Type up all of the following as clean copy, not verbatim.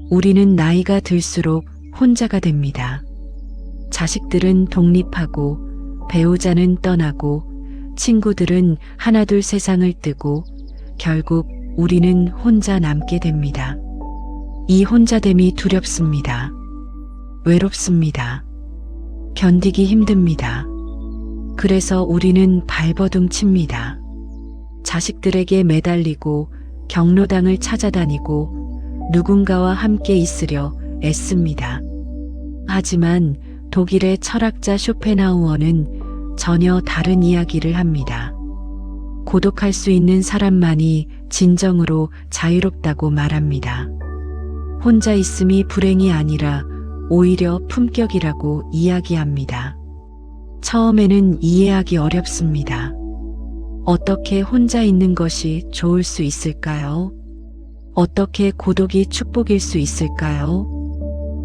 우리는 나이가 들수록 혼자가 됩니다. 자식들은 독립하고, 배우자는 떠나고, 친구들은 하나둘 세상을 뜨고, 결국 우리는 혼자 남게 됩니다. 이 혼자됨이 두렵습니다. 외롭습니다. 견디기 힘듭니다. 그래서 우리는 발버둥 칩니다. 자식들에게 매달리고 경로당을 찾아다니고 누군가와 함께 있으려 애씁니다. 하지만 독일의 철학자 쇼펜하우어는 전혀 다른 이야기를 합니다. 고독할 수 있는 사람만이 진정으로 자유롭다고 말합니다. 혼자 있음이 불행이 아니라 오히려 품격이라고 이야기합니다. 처음에는 이해하기 어렵습니다. 어떻게 혼자 있는 것이 좋을 수 있을까요? 어떻게 고독이 축복일 수 있을까요?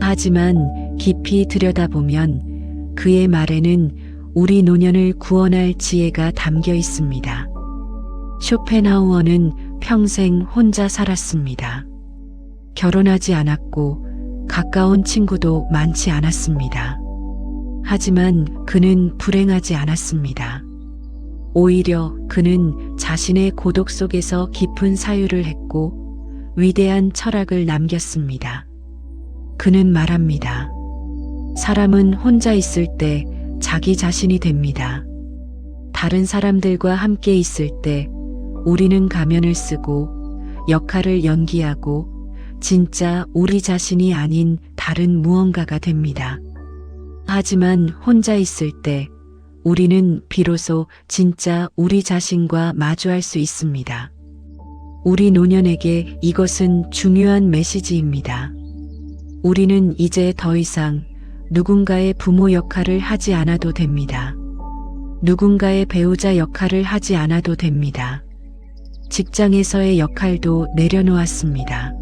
하지만 깊이 들여다보면 그의 말에는 우리 노년을 구원할 지혜가 담겨 있습니다. 쇼펜하우어는 평생 혼자 살았습니다. 결혼하지 않았고 가까운 친구도 많지 않았습니다. 하지만 그는 불행하지 않았습니다. 오히려 그는 자신의 고독 속에서 깊은 사유를 했고 위대한 철학을 남겼습니다. 그는 말합니다. 사람은 혼자 있을 때 자기 자신이 됩니다. 다른 사람들과 함께 있을 때 우리는 가면을 쓰고 역할을 연기하고 진짜 우리 자신이 아닌 다른 무언가가 됩니다. 하지만 혼자 있을 때 우리는 비로소 진짜 우리 자신과 마주할 수 있습니다. 우리 노년에게 이것은 중요한 메시지입니다. 우리는 이제 더 이상 누군가의 부모 역할을 하지 않아도 됩니다. 누군가의 배우자 역할을 하지 않아도 됩니다. 직장에서의 역할도 내려놓았습니다.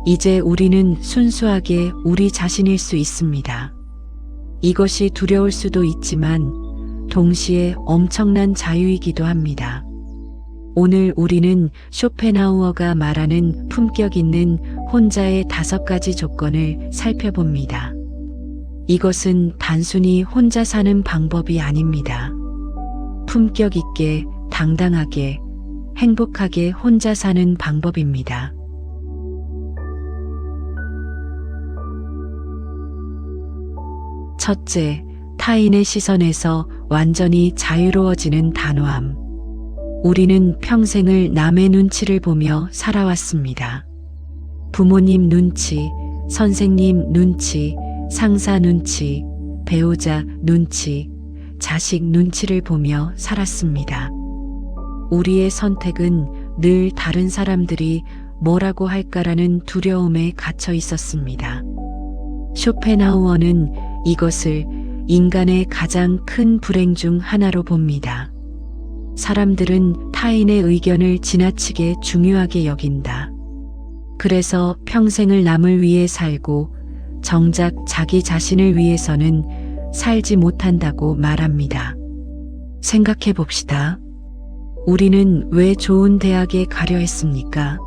이제 우리는 순수하게 우리 자신일 수 있습니다. 이것이 두려울 수도 있지만 동시에 엄청난 자유이기도 합니다. 오늘 우리는 쇼펜하우어가 말하는 품격 있는 혼자의 5가지 조건을 살펴봅니다. 이것은 단순히 혼자 사는 방법이 아닙니다. 품격 있게, 당당하게, 행복하게 혼자 사는 방법입니다. 첫째, 타인의 시선에서 완전히 자유로워지는 단호함. 우리는 평생을 남의 눈치를 보며 살아왔습니다. 부모님 눈치, 선생님 눈치, 상사 눈치, 배우자 눈치, 자식 눈치를 보며 살았습니다. 우리의 선택은 늘 다른 사람들이 뭐라고 할까라는 두려움에 갇혀 있었습니다. 쇼펜하우어는 이것을 인간의 가장 큰 불행 중 하나로 봅니다. 사람들은 타인의 의견을 지나치게 중요하게 여긴다. 그래서 평생을 남을 위해 살고 정작 자기 자신을 위해서는 살지 못한다고 말합니다. 생각해 봅시다. 우리는 왜 좋은 대학에 가려 했습니까?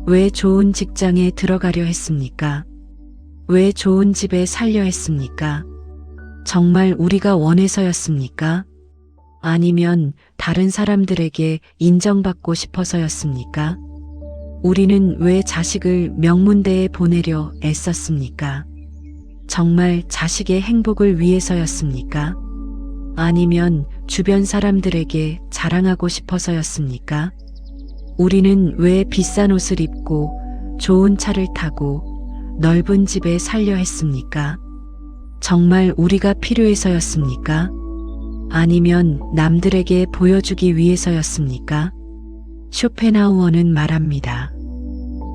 왜 좋은 직장에 들어가려 했습니까? 왜 좋은 집에 살려 했습니까? 정말 우리가 원해서였습니까? 아니면 다른 사람들에게 인정받고 싶어서였습니까? 우리는 왜 자식을 명문대에 보내려 애썼습니까? 정말 자식의 행복을 위해서였습니까? 아니면 주변 사람들에게 자랑하고 싶어서였습니까? 우리는 왜 비싼 옷을 입고 좋은 차를 타고 넓은 집에 살려 했습니까? 정말 우리가 필요해서였습니까? 아니면 남들에게 보여주기 위해서였습니까? 쇼펜하우어는 말합니다.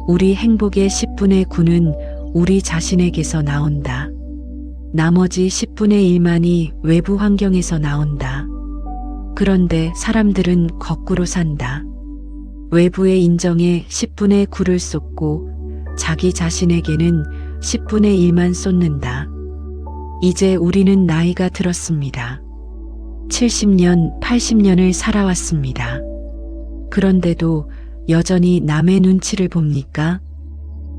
우리 행복의 10분의 9는 우리 자신에게서 나온다. 나머지 10분의 1만이 외부 환경에서 나온다. 그런데 사람들은 거꾸로 산다. 외부의 인정에 10분의 9를 쏟고 자기 자신에게는 10분의 1만 쏟는다. 이제 우리는 나이가 들었습니다. 70년, 80년을 살아왔습니다. 그런데도 여전히 남의 눈치를 봅니까?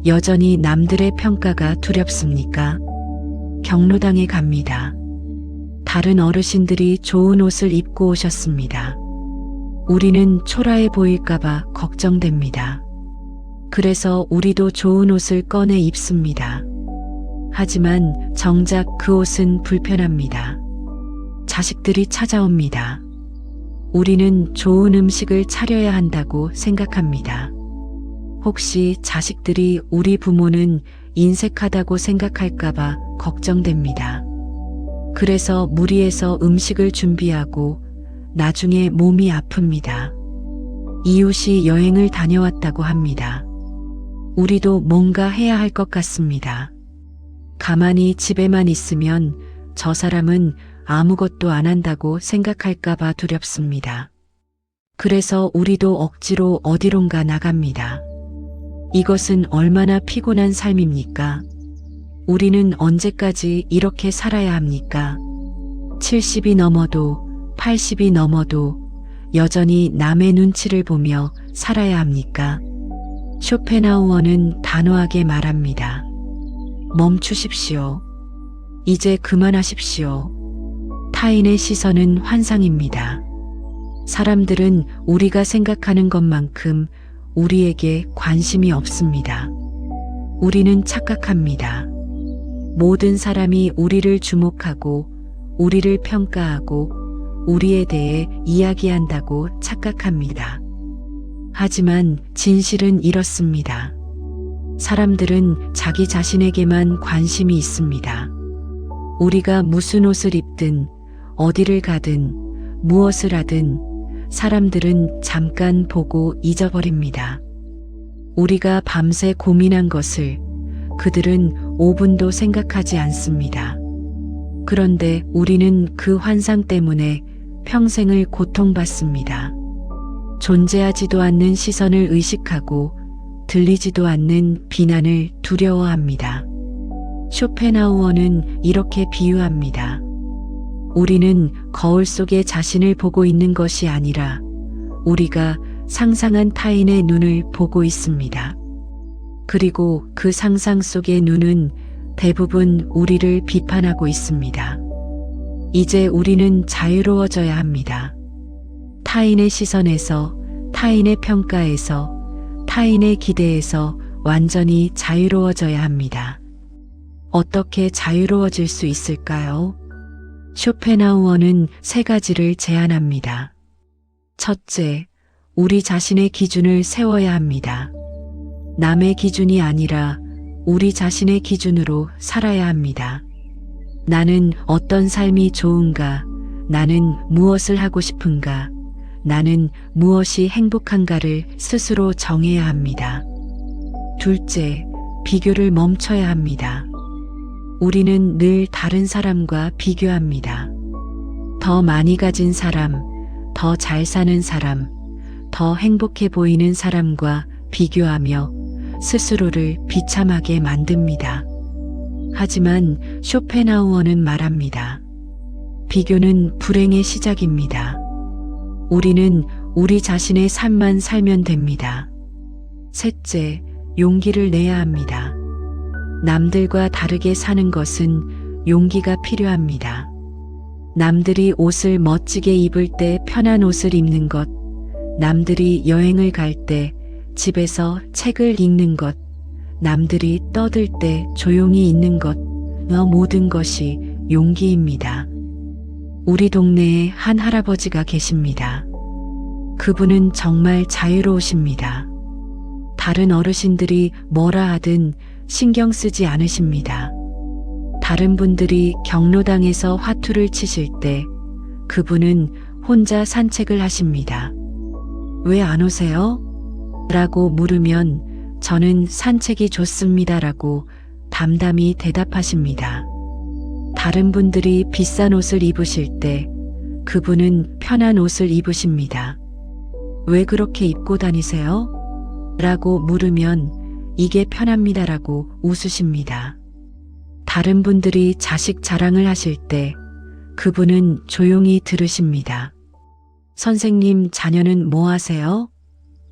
여전히 남들의 평가가 두렵습니까? 경로당에 갑니다. 다른 어르신들이 좋은 옷을 입고 오셨습니다. 우리는 초라해 보일까봐 걱정됩니다. 그래서 우리도 좋은 옷을 꺼내 입습니다. 하지만 정작 그 옷은 불편합니다. 자식들이 찾아옵니다. 우리는 좋은 음식을 차려야 한다고 생각합니다. 혹시 자식들이 우리 부모는 인색하다고 생각할까봐 걱정됩니다. 그래서 무리해서 음식을 준비하고 나중에 몸이 아픕니다. 이웃이 여행을 다녀왔다고 합니다. 우리도 뭔가 해야 할 것 같습니다. 가만히 집에만 있으면 저 사람은 아무것도 안 한다고 생각할까봐 두렵습니다. 그래서 우리도 억지로 어디론가 나갑니다. 이것은 얼마나 피곤한 삶입니까? 우리는 언제까지 이렇게 살아야 합니까? 70이 넘어도 80이 넘어도 여전히 남의 눈치를 보며 살아야 합니까? 쇼펜하우어는 단호하게 말합니다. 멈추십시오. 이제 그만하십시오. 타인의 시선은 환상입니다. 사람들은 우리가 생각하는 것만큼 우리에게 관심이 없습니다. 우리는 착각합니다. 모든 사람이 우리를 주목하고 우리를 평가하고 우리에 대해 이야기한다고 착각합니다. 하지만 진실은 이렇습니다. 사람들은 자기 자신에게만 관심이 있습니다. 우리가 무슨 옷을 입든 어디를 가든 무엇을 하든 사람들은 잠깐 보고 잊어버립니다. 우리가 밤새 고민한 것을 그들은 5분도 생각하지 않습니다. 그런데 우리는 그 환상 때문에 평생을 고통받습니다. 존재하지도 않는 시선을 의식하고 들리지도 않는 비난을 두려워합니다. 쇼펜하우어는 이렇게 비유합니다. 우리는 거울 속에 자신을 보고 있는 것이 아니라 우리가 상상한 타인의 눈을 보고 있습니다. 그리고 그 상상 속의 눈은 대부분 우리를 비판하고 있습니다. 이제 우리는 자유로워져야 합니다. 타인의 시선에서, 타인의 평가에서, 타인의 기대에서 완전히 자유로워져야 합니다. 어떻게 자유로워질 수 있을까요? 쇼펜하우어는 3가지를 제안합니다. 첫째, 우리 자신의 기준을 세워야 합니다. 남의 기준이 아니라 우리 자신의 기준으로 살아야 합니다. 나는 어떤 삶이 좋은가? 나는 무엇을 하고 싶은가? 나는 무엇이 행복한가를 스스로 정해야 합니다. 둘째, 비교를 멈춰야 합니다. 우리는 늘 다른 사람과 비교합니다. 더 많이 가진 사람, 더 잘 사는 사람, 더 행복해 보이는 사람과 비교하며 스스로를 비참하게 만듭니다. 하지만 쇼펜하우어는 말합니다. 비교는 불행의 시작입니다. 우리는 우리 자신의 삶만 살면 됩니다. 셋째, 용기를 내야 합니다. 남들과 다르게 사는 것은 용기가 필요합니다. 남들이 옷을 멋지게 입을 때 편한 옷을 입는 것, 남들이 여행을 갈 때 집에서 책을 읽는 것, 남들이 떠들 때 조용히 있는 것, 모든 것이 용기입니다. 우리 동네에 한 할아버지가 계십니다. 그분은 정말 자유로우십니다. 다른 어르신들이 뭐라 하든 신경 쓰지 않으십니다. 다른 분들이 경로당에서 화투를 치실 때 그분은 혼자 산책을 하십니다. 왜 안 오세요? 라고 물으면 저는 산책이 좋습니다 라고 담담히 대답하십니다. 다른 분들이 비싼 옷을 입으실 때 그분은 편한 옷을 입으십니다. 왜 그렇게 입고 다니세요? 라고 물으면 이게 편합니다 라고 웃으십니다. 다른 분들이 자식 자랑을 하실 때 그분은 조용히 들으십니다. 선생님, 자녀는 뭐 하세요?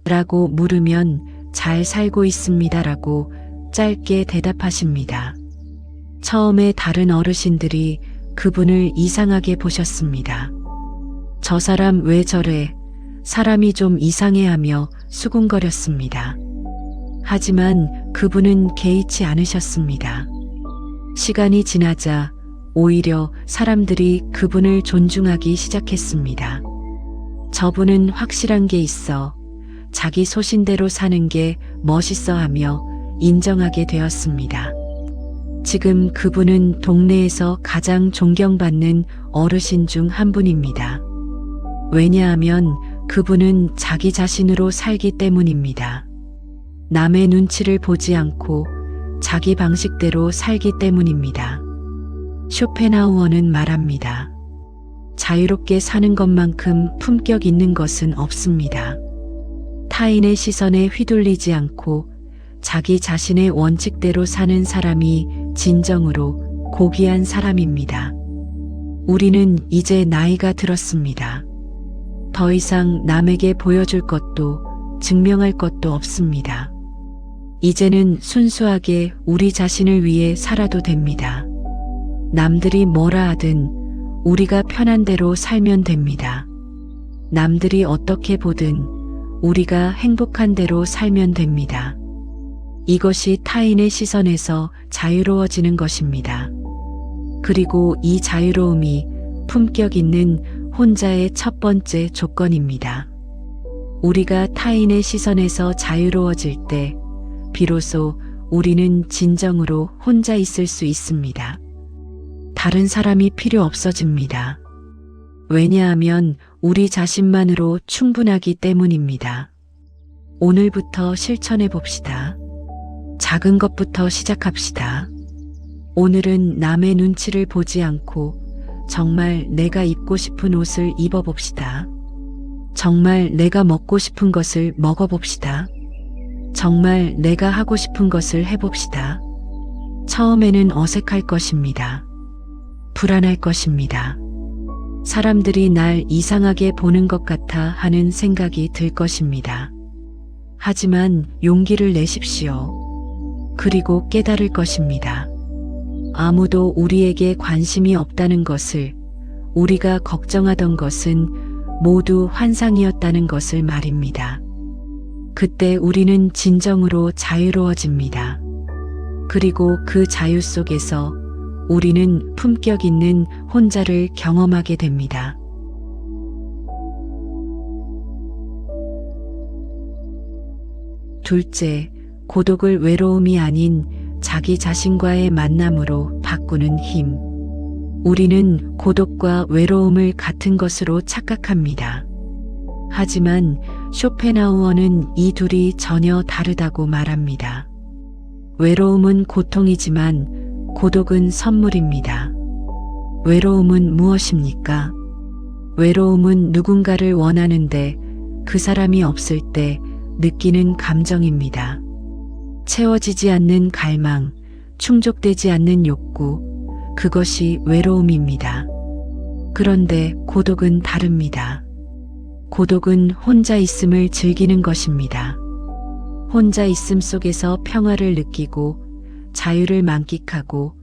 라고 물으면 잘 살고 있습니다 라고 짧게 대답하십니다. 처음에 다른 어르신들이 그분을 이상하게 보셨습니다. 저 사람 왜 저래? 사람이 좀 이상해하며 수군거렸습니다. 하지만 그분은 개의치 않으셨습니다. 시간이 지나자 오히려 사람들이 그분을 존중하기 시작했습니다. 저분은 확실한 게 있어 자기 소신대로 사는 게 멋있어 하며 인정하게 되었습니다. 지금 그분은 동네에서 가장 존경받는 어르신 중 한 분입니다. 왜냐하면 그분은 자기 자신으로 살기 때문입니다. 남의 눈치를 보지 않고 자기 방식대로 살기 때문입니다. 쇼펜하우어는 말합니다. 자유롭게 사는 것만큼 품격 있는 것은 없습니다. 타인의 시선에 휘둘리지 않고 자기 자신의 원칙대로 사는 사람이 진정으로 고귀한 사람입니다. 우리는 이제 나이가 들었습니다. 더 이상 남에게 보여줄 것도 증명할 것도 없습니다. 이제는 순수하게 우리 자신을 위해 살아도 됩니다. 남들이 뭐라 하든 우리가 편한 대로 살면 됩니다. 남들이 어떻게 보든 우리가 행복한 대로 살면 됩니다. 이것이 타인의 시선에서 자유로워지는 것입니다. 그리고 이 자유로움이 품격 있는 혼자의 첫 번째 조건입니다. 우리가 타인의 시선에서 자유로워질 때 비로소 우리는 진정으로 혼자 있을 수 있습니다. 다른 사람이 필요 없어집니다. 왜냐하면 우리 자신만으로 충분하기 때문입니다. 오늘부터 실천해 봅시다. 작은 것부터 시작합시다. 오늘은 남의 눈치를 보지 않고 정말 내가 입고 싶은 옷을 입어봅시다. 정말 내가 먹고 싶은 것을 먹어봅시다. 정말 내가 하고 싶은 것을 해봅시다. 처음에는 어색할 것입니다. 불안할 것입니다. 사람들이 날 이상하게 보는 것 같아 하는 생각이 들 것입니다. 하지만 용기를 내십시오. 그리고 깨달을 것입니다. 아무도 우리에게 관심이 없다는 것을, 우리가 걱정하던 것은 모두 환상이었다는 것을 말입니다. 그때 우리는 진정으로 자유로워집니다. 그리고 그 자유 속에서 우리는 품격 있는 혼자를 경험하게 됩니다. 둘째, 고독을 외로움이 아닌 자기 자신과의 만남으로 바꾸는 힘. 우리는 고독과 외로움을 같은 것으로 착각합니다. 하지만 쇼펜하우어는 이 둘이 전혀 다르다고 말합니다. 외로움은 고통이지만 고독은 선물입니다. 외로움은 무엇입니까? 외로움은 누군가를 원하는데 그 사람이 없을 때 느끼는 감정입니다. 채워지지 않는 갈망, 충족되지 않는 욕구, 그것이 외로움입니다. 그런데 고독은 다릅니다. 고독은 혼자 있음을 즐기는 것입니다. 혼자 있음 속에서 평화를 느끼고 자유를 만끽하고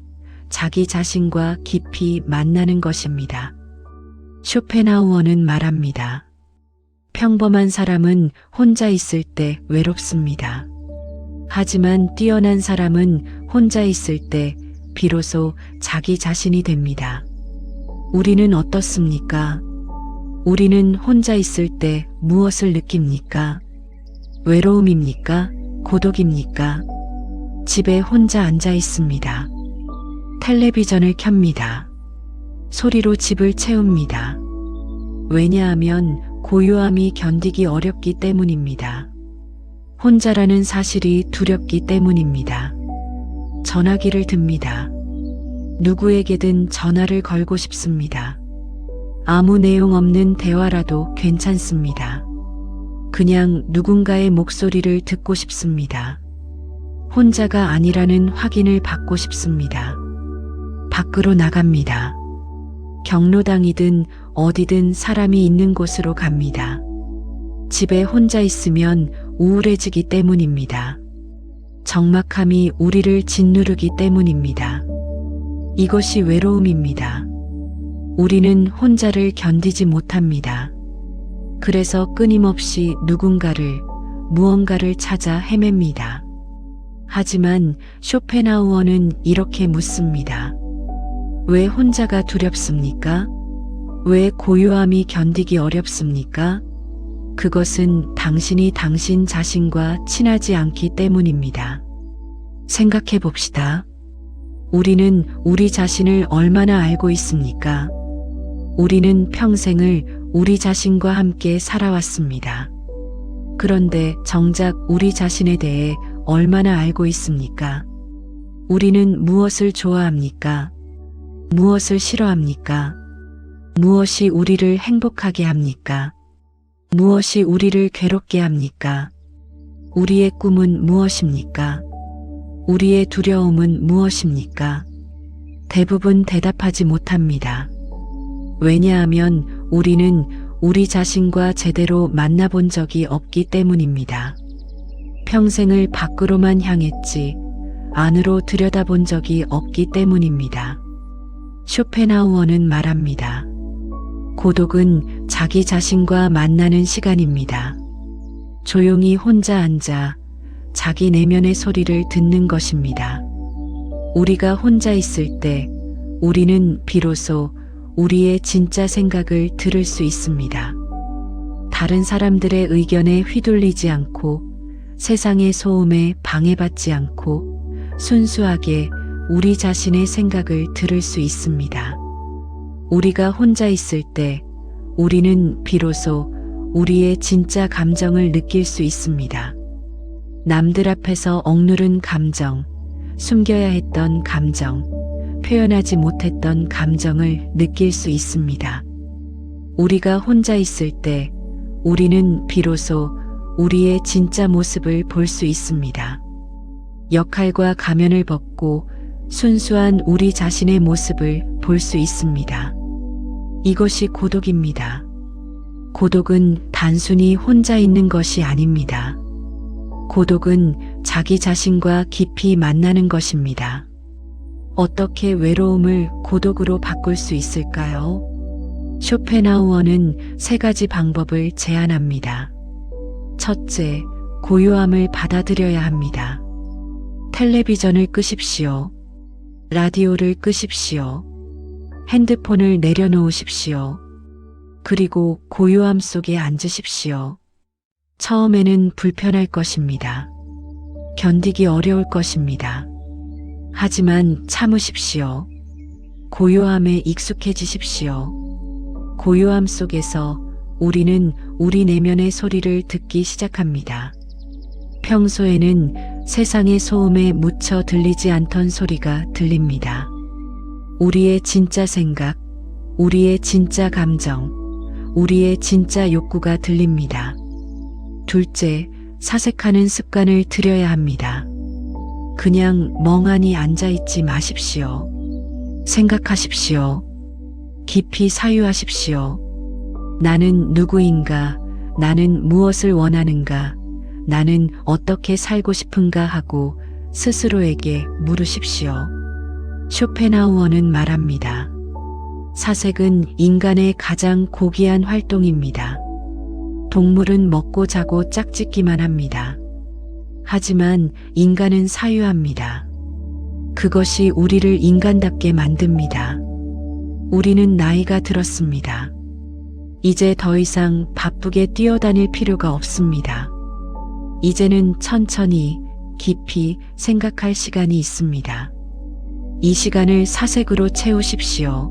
자기 자신과 깊이 만나는 것입니다. 쇼펜하우어는 말합니다. 평범한 사람은 혼자 있을 때 외롭습니다. 하지만 뛰어난 사람은 혼자 있을 때 비로소 자기 자신이 됩니다. 우리는 어떻습니까? 우리는 혼자 있을 때 무엇을 느낍니까? 외로움입니까? 고독입니까? 집에 혼자 앉아 있습니다. 텔레비전을 켭니다. 소리로 집을 채웁니다. 왜냐하면 고요함이 견디기 어렵기 때문입니다. 혼자라는 사실이 두렵기 때문입니다. 전화기를 듭니다. 누구에게든 전화를 걸고 싶습니다. 아무 내용 없는 대화라도 괜찮습니다. 그냥 누군가의 목소리를 듣고 싶습니다. 혼자가 아니라는 확인을 받고 싶습니다. 밖으로 나갑니다. 경로당이든 어디든 사람이 있는 곳으로 갑니다. 집에 혼자 있으면 우울해지기 때문입니다. 적막함이 우리를 짓누르기 때문입니다. 이것이 외로움입니다. 우리는 혼자를 견디지 못합니다. 그래서 끊임없이 누군가를, 무언가를 찾아 헤맵니다. 하지만 쇼펜하우어는 이렇게 묻습니다. 왜 혼자가 두렵습니까? 왜 고요함이 견디기 어렵습니까? 그것은 당신이 당신 자신과 친하지 않기 때문입니다. 생각해 봅시다. 우리는 우리 자신을 얼마나 알고 있습니까? 우리는 평생을 우리 자신과 함께 살아왔습니다. 그런데 정작 우리 자신에 대해 얼마나 알고 있습니까? 우리는 무엇을 좋아합니까? 무엇을 싫어합니까? 무엇이 우리를 행복하게 합니까? 무엇이 우리를 괴롭게 합니까? 우리의 꿈은 무엇입니까? 우리의 두려움은 무엇입니까? 대부분 대답하지 못합니다. 왜냐하면 우리는 우리 자신과 제대로 만나본 적이 없기 때문입니다. 평생을 밖으로만 향했지 안으로 들여다본 적이 없기 때문입니다. 쇼펜하우어는 말합니다. 고독은 자기 자신과 만나는 시간입니다. 조용히 혼자 앉아 자기 내면의 소리를 듣는 것입니다. 우리가 혼자 있을 때 우리는 비로소 우리의 진짜 생각을 들을 수 있습니다. 다른 사람들의 의견에 휘둘리지 않고 세상의 소음에 방해받지 않고 순수하게 우리 자신의 생각을 들을 수 있습니다. 우리가 혼자 있을 때 우리는 비로소 우리의 진짜 감정을 느낄 수 있습니다. 남들 앞에서 억누른 감정, 숨겨야 했던 감정, 표현하지 못했던 감정을 느낄 수 있습니다. 우리가 혼자 있을 때 우리는 비로소 우리의 진짜 모습을 볼 수 있습니다. 역할과 가면을 벗고 순수한 우리 자신의 모습을 볼 수 있습니다. 이것이 고독입니다. 고독은 단순히 혼자 있는 것이 아닙니다. 고독은 자기 자신과 깊이 만나는 것입니다. 어떻게 외로움을 고독으로 바꿀 수 있을까요? 쇼펜하우어는 3가지 방법을 제안합니다. 첫째, 고요함을 받아들여야 합니다. 텔레비전을 끄십시오. 라디오를 끄십시오. 핸드폰을 내려놓으십시오. 그리고 고요함 속에 앉으십시오. 처음에는 불편할 것입니다. 견디기 어려울 것입니다. 하지만 참으십시오. 고요함에 익숙해지십시오. 고요함 속에서 우리는 우리 내면의 소리를 듣기 시작합니다. 평소에는 세상의 소음에 묻혀 들리지 않던 소리가 들립니다. 우리의 진짜 생각, 우리의 진짜 감정, 우리의 진짜 욕구가 들립니다. 둘째, 사색하는 습관을 들여야 합니다. 그냥 멍하니 앉아있지 마십시오. 생각하십시오. 깊이 사유하십시오. 나는 누구인가? 나는 무엇을 원하는가? 나는 어떻게 살고 싶은가 하고 스스로에게 물으십시오. 쇼펜하우어는 말합니다. 사색은 인간의 가장 고귀한 활동입니다. 동물은 먹고 자고 짝짓기만 합니다. 하지만 인간은 사유합니다. 그것이 우리를 인간답게 만듭니다. 우리는 나이가 들었습니다. 이제 더 이상 바쁘게 뛰어다닐 필요가 없습니다. 이제는 천천히 깊이 생각할 시간이 있습니다. 이 시간을 사색으로 채우십시오.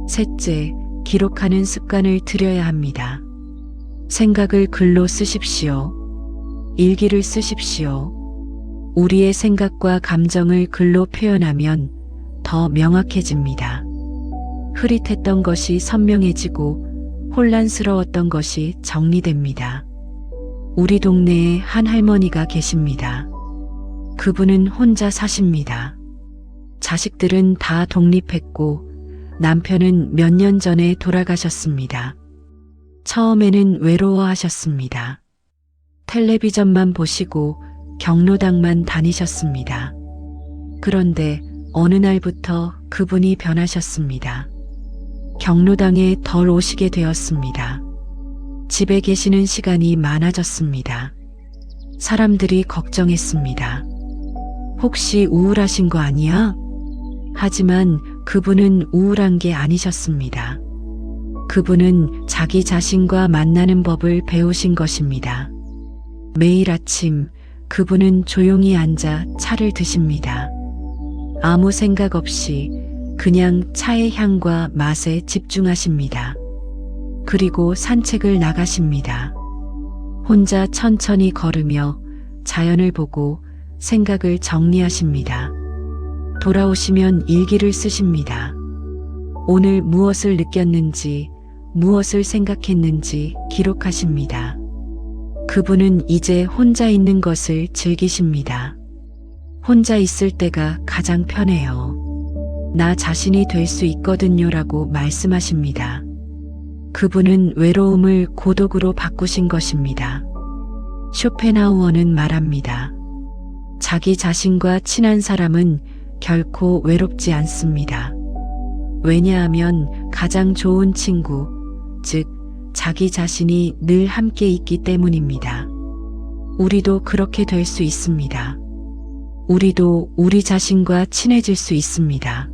셋째, 기록하는 습관을 들여야 합니다. 생각을 글로 쓰십시오. 일기를 쓰십시오. 우리의 생각과 감정을 글로 표현하면 더 명확해집니다. 흐릿했던 것이 선명해지고 혼란스러웠던 것이 정리됩니다. 우리 동네에 한 할머니가 계십니다. 그분은 혼자 사십니다. 자식들은 다 독립했고 남편은 몇 년 전에 돌아가셨습니다. 처음에는 외로워하셨습니다. 텔레비전만 보시고 경로당만 다니셨습니다. 그런데 어느 날부터 그분이 변하셨습니다. 경로당에 덜 오시게 되었습니다. 집에 계시는 시간이 많아졌습니다. 사람들이 걱정했습니다. 혹시 우울하신 거 아니야? 하지만 그분은 우울한 게 아니셨습니다. 그분은 자기 자신과 만나는 법을 배우신 것입니다. 매일 아침 그분은 조용히 앉아 차를 드십니다. 아무 생각 없이 그냥 차의 향과 맛에 집중하십니다. 그리고 산책을 나가십니다. 혼자 천천히 걸으며 자연을 보고 생각을 정리하십니다. 돌아오시면 일기를 쓰십니다. 오늘 무엇을 느꼈는지, 무엇을 생각했는지 기록하십니다. 그분은 이제 혼자 있는 것을 즐기십니다. 혼자 있을 때가 가장 편해요. 나 자신이 될 수 있거든요라고 말씀하십니다. 그분은 외로움을 고독으로 바꾸신 것입니다. 쇼펜하우어는 말합니다. 자기 자신과 친한 사람은 결코 외롭지 않습니다. 왜냐하면 가장 좋은 친구, 즉 자기 자신이 늘 함께 있기 때문입니다. 우리도 그렇게 될 수 있습니다. 우리도 우리 자신과 친해질 수 있습니다.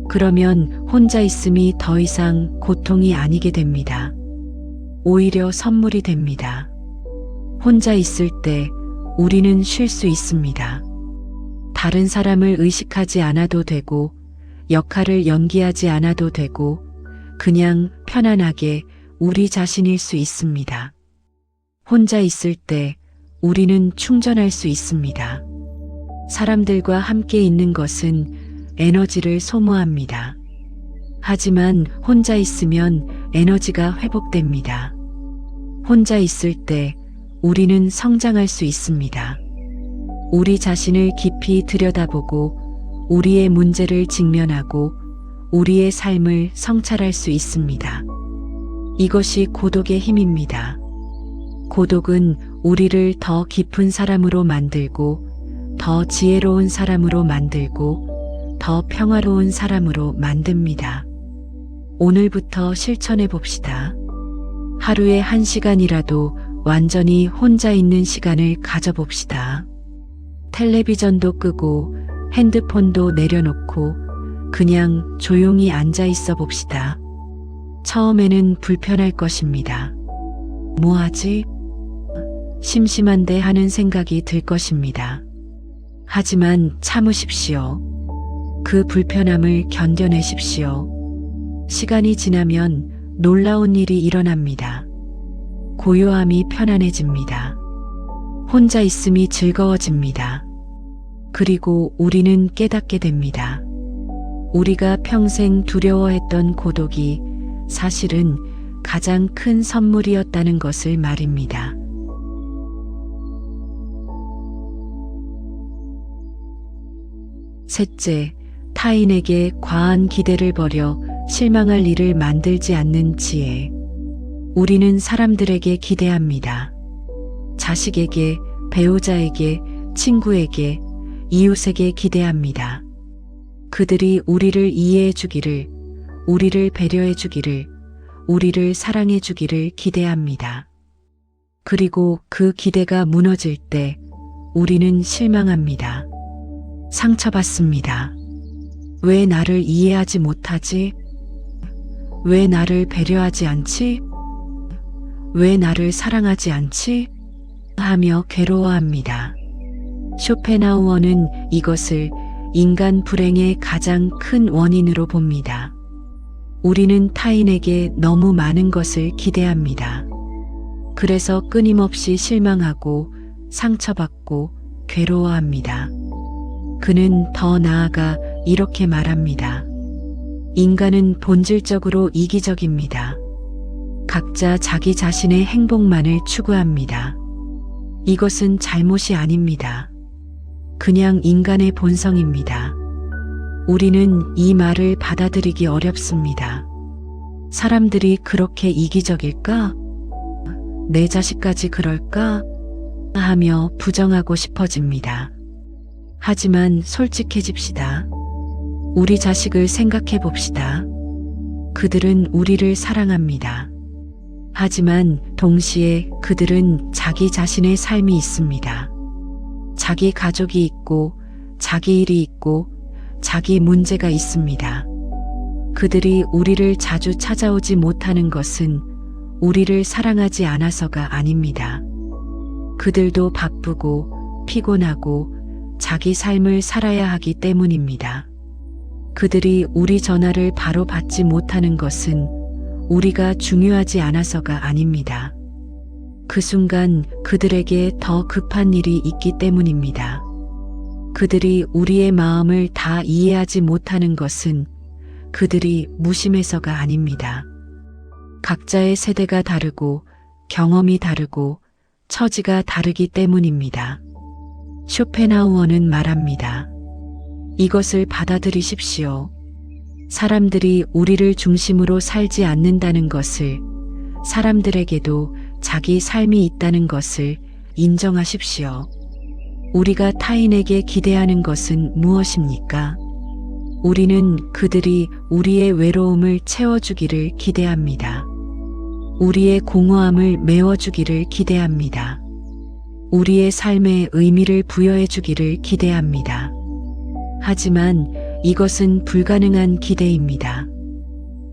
그러면 혼자 있음이 더 이상 고통이 아니게 됩니다. 오히려 선물이 됩니다. 혼자 있을 때 우리는 쉴 수 있습니다. 다른 사람을 의식하지 않아도 되고, 역할을 연기하지 않아도 되고, 그냥 편안하게 우리 자신일 수 있습니다. 혼자 있을 때 우리는 충전할 수 있습니다. 사람들과 함께 있는 것은 에너지를 소모합니다. 하지만 혼자 있으면 에너지가 회복됩니다. 혼자 있을 때 우리는 성장할 수 있습니다. 우리 자신을 깊이 들여다보고 우리의 문제를 직면하고 우리의 삶을 성찰할 수 있습니다. 이것이 고독의 힘입니다. 고독은 우리를 더 깊은 사람으로 만들고 더 지혜로운 사람으로 만들고 더 평화로운 사람으로 만듭니다. 오늘부터 실천해 봅시다. 하루에 1시간이라도 완전히 혼자 있는 시간을 가져봅시다. 텔레비전도 끄고 핸드폰도 내려놓고 그냥 조용히 앉아 있어 봅시다. 처음에는 불편할 것입니다. 뭐 하지? 심심한데 하는 생각이 들 것입니다. 하지만 참으십시오. 그 불편함을 견뎌내십시오. 시간이 지나면 놀라운 일이 일어납니다. 고요함이 편안해집니다. 혼자 있음이 즐거워집니다. 그리고 우리는 깨닫게 됩니다. 우리가 평생 두려워했던 고독이 사실은 가장 큰 선물이었다는 것을 말입니다. 셋째, 타인에게 과한 기대를 버려 실망할 일을 만들지 않는 지혜. 우리는 사람들에게 기대합니다. 자식에게, 배우자에게, 친구에게, 이웃에게 기대합니다. 그들이 우리를 이해해 주기를, 우리를 배려해 주기를, 우리를 사랑해 주기를 기대합니다. 그리고 그 기대가 무너질 때 우리는 실망합니다. 상처받습니다. 왜 나를 이해하지 못하지? 왜 나를 배려하지 않지? 왜 나를 사랑하지 않지? 하며 괴로워합니다. 쇼펜하우어는 이것을 인간 불행의 가장 큰 원인으로 봅니다. 우리는 타인에게 너무 많은 것을 기대합니다. 그래서 끊임없이 실망하고 상처받고 괴로워합니다. 그는 더 나아가 이렇게 말합니다. 인간은 본질적으로 이기적입니다. 각자 자기 자신의 행복만을 추구합니다. 이것은 잘못이 아닙니다. 그냥 인간의 본성입니다. 우리는 이 말을 받아들이기 어렵습니다. 사람들이 그렇게 이기적일까? 내 자식까지 그럴까? 하며 부정하고 싶어집니다. 하지만 솔직해집시다. 우리 자식을 생각해 봅시다. 그들은 우리를 사랑합니다. 하지만 동시에 그들은 자기 자신의 삶이 있습니다. 자기 가족이 있고, 자기 일이 있고, 자기 문제가 있습니다. 그들이 우리를 자주 찾아오지 못하는 것은 우리를 사랑하지 않아서가 아닙니다. 그들도 바쁘고 피곤하고 자기 삶을 살아야 하기 때문입니다. 그들이 우리 전화를 바로 받지 못하는 것은 우리가 중요하지 않아서가 아닙니다. 그 순간 그들에게 더 급한 일이 있기 때문입니다. 그들이 우리의 마음을 다 이해하지 못하는 것은 그들이 무심해서가 아닙니다. 각자의 세대가 다르고 경험이 다르고 처지가 다르기 때문입니다. 쇼펜하우어는 말합니다. 이것을 받아들이십시오. 사람들이 우리를 중심으로 살지 않는다는 것을, 사람들에게도 자기 삶이 있다는 것을 인정하십시오. 우리가 타인에게 기대하는 것은 무엇입니까? 우리는 그들이 우리의 외로움을 채워주기를 기대합니다. 우리의 공허함을 메워주기를 기대합니다. 우리의 삶에 의미를 부여해주기를 기대합니다. 하지만 이것은 불가능한 기대입니다.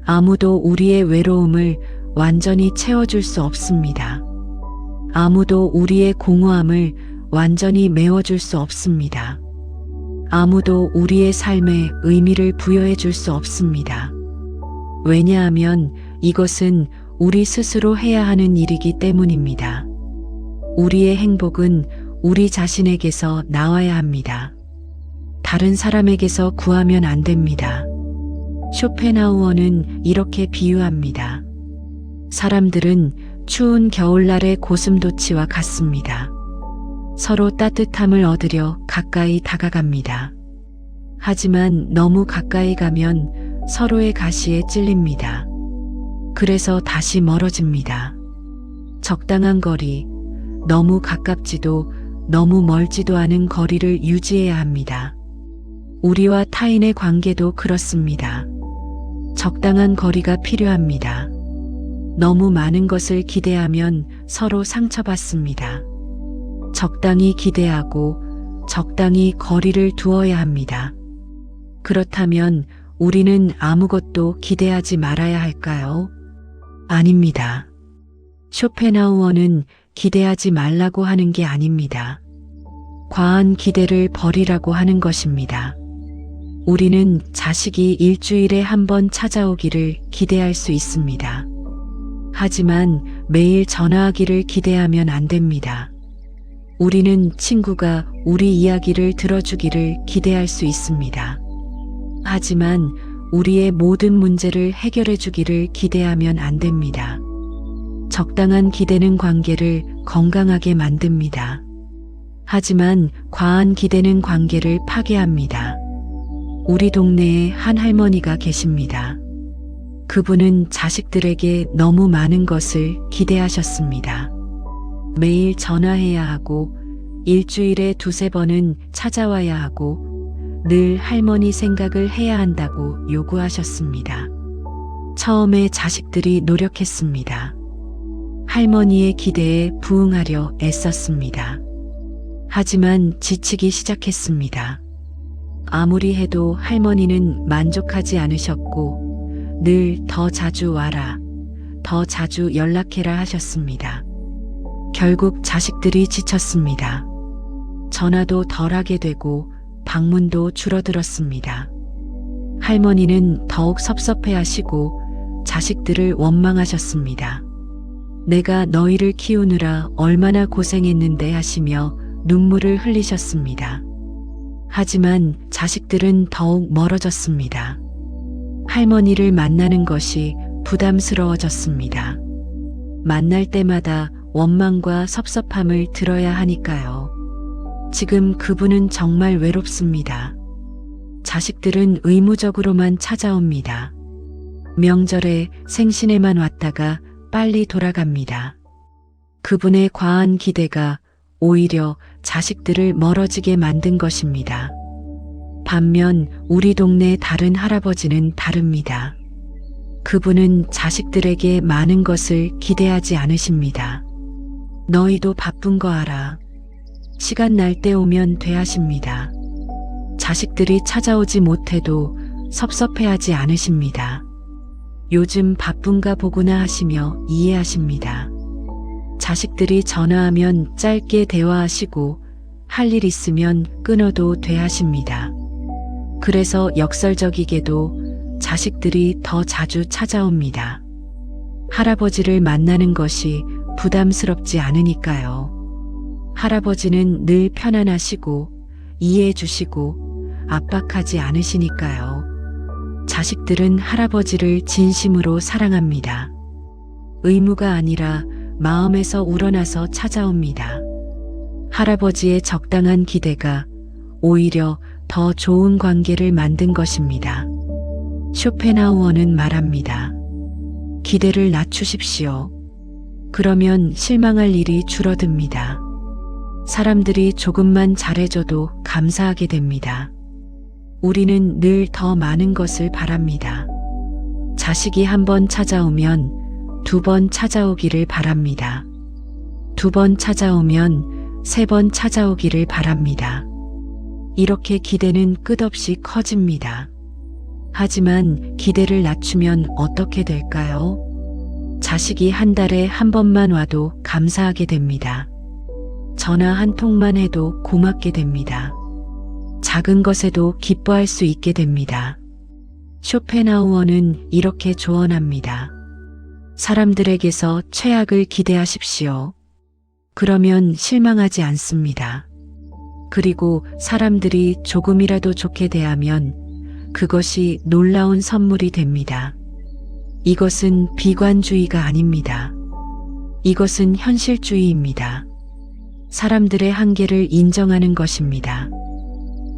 아무도 우리의 외로움을 완전히 채워줄 수 없습니다. 아무도 우리의 공허함을 완전히 메워줄 수 없습니다. 아무도 우리의 삶에 의미를 부여해 줄 수 없습니다. 왜냐하면 이것은 우리 스스로 해야 하는 일이기 때문입니다. 우리의 행복은 우리 자신에게서 나와야 합니다. 다른 사람에게서 구하면 안 됩니다. 쇼펜하우어는 이렇게 비유합니다. 사람들은 추운 겨울날의 고슴도치와 같습니다. 서로 따뜻함을 얻으려 가까이 다가갑니다. 하지만 너무 가까이 가면 서로의 가시에 찔립니다. 그래서 다시 멀어집니다. 적당한 거리, 너무 가깝지도 너무 멀지도 않은 거리를 유지해야 합니다. 우리와 타인의 관계도 그렇습니다. 적당한 거리가 필요합니다. 너무 많은 것을 기대하면 서로 상처받습니다. 적당히 기대하고 적당히 거리를 두어야 합니다. 그렇다면 우리는 아무것도 기대하지 말아야 할까요? 아닙니다. 쇼펜하우어는 기대하지 말라고 하는 게 아닙니다. 과한 기대를 버리라고 하는 것입니다. 우리는 자식이 일주일에 한 번 찾아오기를 기대할 수 있습니다. 하지만 매일 전화하기를 기대하면 안 됩니다. 우리는 친구가 우리 이야기를 들어주기를 기대할 수 있습니다. 하지만 우리의 모든 문제를 해결해 주기를 기대하면 안 됩니다. 적당한 기대는 관계를 건강하게 만듭니다. 하지만 과한 기대는 관계를 파괴합니다. 우리 동네에 한 할머니가 계십니다. 그분은 자식들에게 너무 많은 것을 기대하셨습니다. 매일 전화해야 하고 일주일에 2~3번은 찾아와야 하고 늘 할머니 생각을 해야 한다고 요구하셨습니다. 처음에 자식들이 노력했습니다. 할머니의 기대에 부응하려 애썼습니다. 하지만 지치기 시작했습니다. 아무리 해도 할머니는 만족하지 않으셨고 늘 더 자주 와라, 더 자주 연락해라 하셨습니다. 결국 자식들이 지쳤습니다. 전화도 덜하게 되고 방문도 줄어들었습니다. 할머니는 더욱 섭섭해하시고 자식들을 원망하셨습니다. 내가 너희를 키우느라 얼마나 고생했는데 하시며 눈물을 흘리셨습니다. 하지만 자식들은 더욱 멀어졌습니다. 할머니를 만나는 것이 부담스러워졌습니다. 만날 때마다 원망과 섭섭함을 들어야 하니까요. 지금 그분은 정말 외롭습니다. 자식들은 의무적으로만 찾아옵니다. 명절에 생신에만 왔다가 빨리 돌아갑니다. 그분의 과한 기대가 오히려 자식들을 멀어지게 만든 것입니다. 반면 우리 동네 다른 할아버지는 다릅니다. 그분은 자식들에게 많은 것을 기대하지 않으십니다. 너희도 바쁜 거 알아. 시간 날 때 오면 돼 하십니다. 자식들이 찾아오지 못해도 섭섭해하지 않으십니다. 요즘 바쁜가 보구나 하시며 이해하십니다. 자식들이 전화하면 짧게 대화하시고 할 일 있으면 끊어도 돼 하십니다. 그래서 역설적이게도 자식들이 더 자주 찾아옵니다. 할아버지를 만나는 것이 부담스럽지 않으니까요. 할아버지는 늘 편안하시고 이해해 주시고 압박하지 않으시니까요. 자식들은 할아버지를 진심으로 사랑합니다. 의무가 아니라 마음에서 우러나서 찾아옵니다. 할아버지의 적당한 기대가 오히려 더 좋은 관계를 만든 것입니다. 쇼펜하우어는 말합니다. 기대를 낮추십시오. 그러면 실망할 일이 줄어듭니다. 사람들이 조금만 잘해줘도 감사하게 됩니다. 우리는 늘 더 많은 것을 바랍니다. 자식이 한 번 찾아오면 두 번 찾아오기를 바랍니다. 두 번 찾아오면 세 번 찾아오기를 바랍니다. 이렇게 기대는 끝없이 커집니다. 하지만 기대를 낮추면 어떻게 될까요? 자식이 한 달에 한 번만 와도 감사하게 됩니다. 전화 한 통만 해도 고맙게 됩니다. 작은 것에도 기뻐할 수 있게 됩니다. 쇼펜하우어는 이렇게 조언합니다. 사람들에게서 최악을 기대하십시오. 그러면 실망하지 않습니다. 그리고 사람들이 조금이라도 좋게 대하면 그것이 놀라운 선물이 됩니다. 이것은 비관주의가 아닙니다. 이것은 현실주의입니다. 사람들의 한계를 인정하는 것입니다.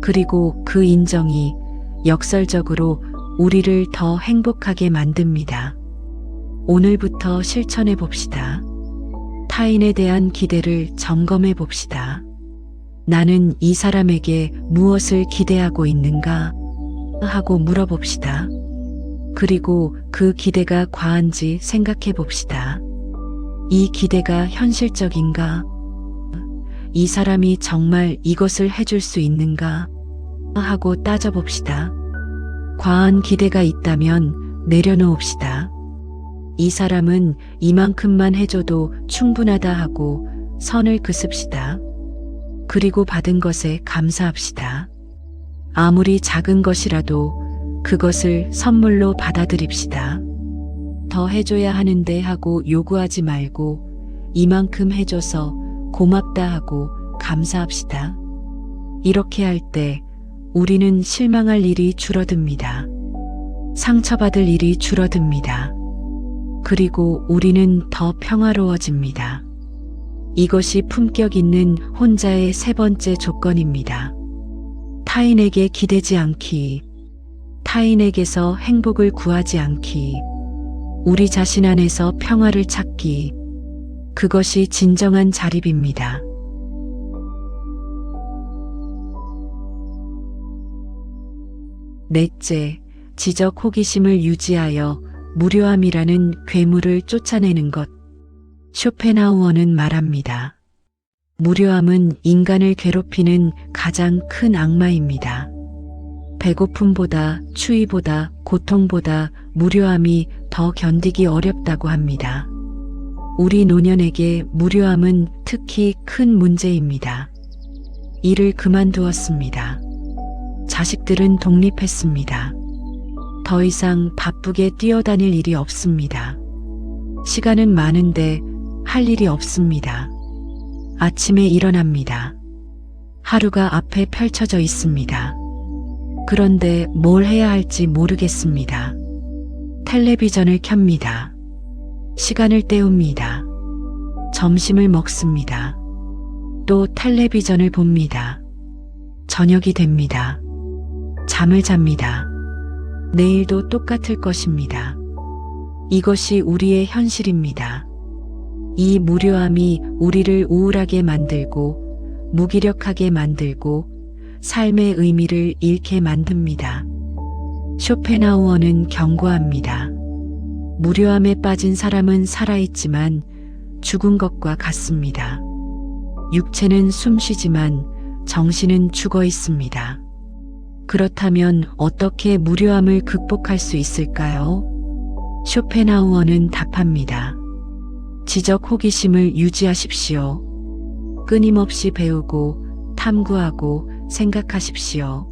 그리고 그 인정이 역설적으로 우리를 더 행복하게 만듭니다. 오늘부터 실천해 봅시다. 타인에 대한 기대를 점검해 봅시다. 나는 이 사람에게 무엇을 기대하고 있는가? 하고 물어봅시다. 그리고 그 기대가 과한지 생각해 봅시다. 이 기대가 현실적인가? 이 사람이 정말 이것을 해줄 수 있는가? 하고 따져봅시다. 과한 기대가 있다면 내려놓읍시다. 이 사람은 이만큼만 해줘도 충분하다 하고 선을 긋읍시다. 그리고 받은 것에 감사합시다. 아무리 작은 것이라도 그것을 선물로 받아들입시다. 더 해줘야 하는데 하고 요구하지 말고 이만큼 해줘서 고맙다 하고 감사합시다. 이렇게 할 때 우리는 실망할 일이 줄어듭니다. 상처받을 일이 줄어듭니다. 그리고 우리는 더 평화로워집니다. 이것이 품격 있는 혼자의 세 번째 조건입니다. 타인에게 기대지 않기, 타인에게서 행복을 구하지 않기, 우리 자신 안에서 평화를 찾기, 그것이 진정한 자립입니다. 넷째, 지적 호기심을 유지하여 무료함이라는 괴물을 쫓아내는 것. 쇼펜하우어는 말합니다. 무료함은 인간을 괴롭히는 가장 큰 악마입니다. 배고픔보다, 추위보다, 고통보다 무료함이 더 견디기 어렵다고 합니다. 우리 노년에게 무료함은 특히 큰 문제입니다. 일을 그만두었습니다. 자식들은 독립했습니다. 더 이상 바쁘게 뛰어다닐 일이 없습니다. 시간은 많은데 할 일이 없습니다. 아침에 일어납니다. 하루가 앞에 펼쳐져 있습니다. 그런데 뭘 해야 할지 모르겠습니다. 텔레비전을 켭니다. 시간을 때웁니다. 점심을 먹습니다. 또 텔레비전을 봅니다. 저녁이 됩니다. 잠을 잡니다. 내일도 똑같을 것입니다. 이것이 우리의 현실입니다. 이 무료함이 우리를 우울하게 만들고 무기력하게 만들고 삶의 의미를 잃게 만듭니다. 쇼펜하우어는 경고합니다. 무료함에 빠진 사람은 살아있지만 죽은 것과 같습니다. 육체는 숨쉬지만 정신은 죽어 있습니다. 그렇다면 어떻게 무료함을 극복할 수 있을까요? 쇼펜하우어는 답합니다. 지적 호기심을 유지하십시오. 끊임없이 배우고 탐구하고 생각하십시오.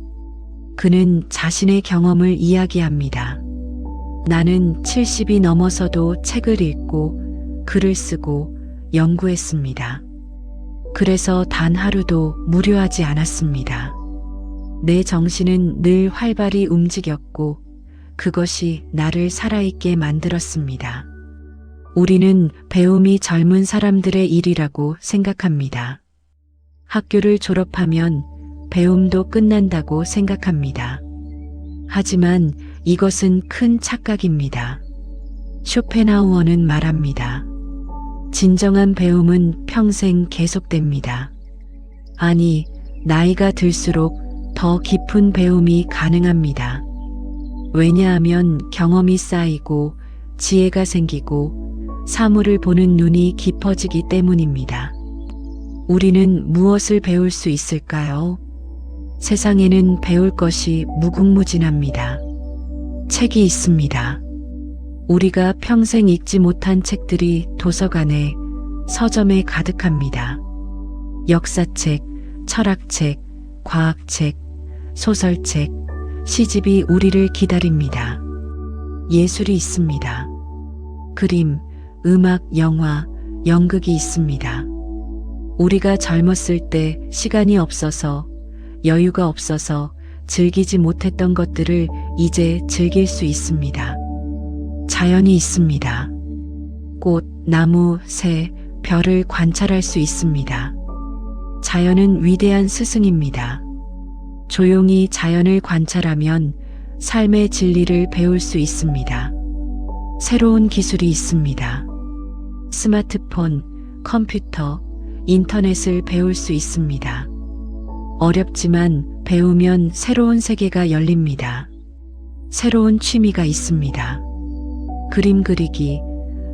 그는 자신의 경험을 이야기합니다. 나는 70이 넘어서도 책을 읽고 글을 쓰고 연구했습니다. 그래서 단 하루도 무료하지 않았습니다. 내 정신은 늘 활발히 움직였고 그것이 나를 살아있게 만들었습니다. 우리는 배움이 젊은 사람들의 일이라고 생각합니다. 학교를 졸업하면 배움도 끝난다고 생각합니다. 하지만 이것은 큰 착각입니다. 쇼펜하우어는 말합니다. 진정한 배움은 평생 계속됩니다. 아니, 나이가 들수록 더 깊은 배움이 가능합니다. 왜냐하면 경험이 쌓이고 지혜가 생기고 사물을 보는 눈이 깊어지기 때문입니다. 우리는 무엇을 배울 수 있을까요? 세상에는 배울 것이 무궁무진합니다. 책이 있습니다. 우리가 평생 읽지 못한 책들이 도서관에, 서점에 가득합니다. 역사책, 철학책, 과학책, 소설책, 시집이 우리를 기다립니다. 예술이 있습니다. 그림, 음악, 영화, 연극이 있습니다. 우리가 젊었을 때 시간이 없어서, 여유가 없어서 즐기지 못했던 것들을 이제 즐길 수 있습니다. 자연이 있습니다. 꽃, 나무, 새, 별을 관찰할 수 있습니다. 자연은 위대한 스승입니다. 조용히 자연을 관찰하면 삶의 진리를 배울 수 있습니다. 새로운 기술이 있습니다. 스마트폰, 컴퓨터, 인터넷을 배울 수 있습니다. 어렵지만 배우면 새로운 세계가 열립니다. 새로운 취미가 있습니다. 그림 그리기,